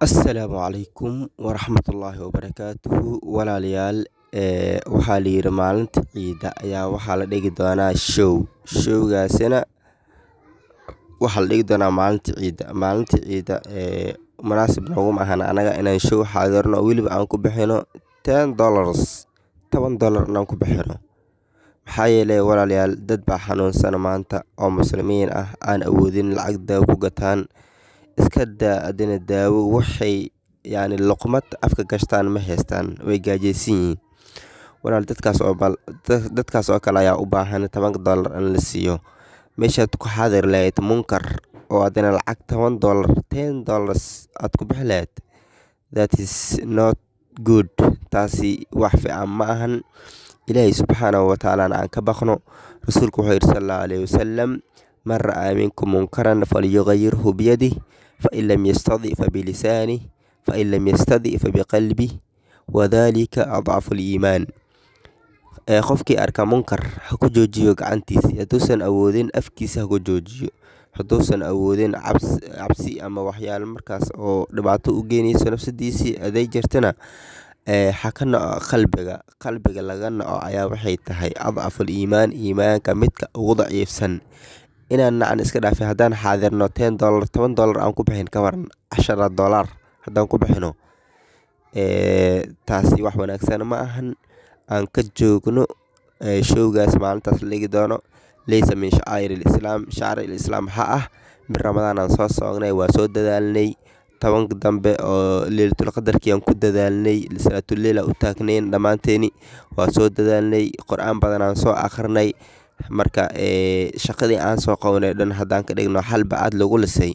Assalaamu calaykum waraxmatullaahi wabarakaatuhu walaalayaal. Waxaa la yidhi maalinta ciida ayaa waxaa la dhigi doonaa showgaasina waxaa la dhigi doonaa maalinta ciida munaasib nooguma ahan anaga inaan show xaadirno oo weliba aan ku bixino $10 inaan ku bixino. Maxaa yeelay walaalayaal, dad baa xanuunsan maanta oo muslimiin ah, aan awoodin lacag daawo ku gataan. Iska daa adina daawo, waxay luqmad afka gashtaan ma haystaan, way gaajaysan yihiin. Walaal, dadkaas oo kale ayaa u baahan $10 in la siiyo. Meeshaad ku xaadir lahayd munkar oo adina lacag $10 aad ku bixi lahayd, that is not good. Taasi wax fiican ma ahan. Ilaahay subxaanahu wa tacaala aan ka baqno. Rasuulku wuxuu yidhi sallallahu alayhi wasallam: man ra'aa minkum munkaran falyughayyirhu biyadihi, fain lam yastadi fabilisaanihi, fain lam yastadi fabiqalbihi, wadhalika adcafu liimaan. Qofkii arka munkar ha ku joojiyo gacantiisa, hadduusan awoodin afkiisa ha ku joojiyo, hadduusan awoodin cabsi ama waxyaalo markaas oo dhibaato u geynayso nafsadiisii haday jirtana, ha ka naco qalbiga laga naco ayaa waxay tahay adcaful iimaan, iimaanka midka ugu daciifsan. Inaan nacan iska dhaafay, haddaan xaadirno $10 aan ku bixin ka waran $10 haddaan ku bixino, taasi wax wanaagsan ma ahan. Aan ka joogno showgaas maalintaas la dhigi doono. Laysa min shacaa'ir islaam ha ah. Bir ramadaan aan soo soognay, waa soo dadaalnay. Tobanka dambe oo leylatul qadarkii aan ku dadaalnay, salaatuleyl aan u taagnayn dhammaanteeni, waa soo dadaalnay. Qur'aan badan aan soo akhrinay. Marka shaqadii aan soo qabanay dhan haddaan ka dhigno hal bacad lagu lisay,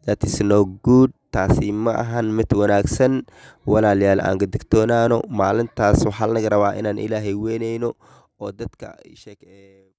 that is no good. Taasi ma ahan mid wanaagsan. Walaalayaal, aan ka digtoonaano. Maalintaas waxaa laga rabaa inaan Ilaahay weyneyno oo dadka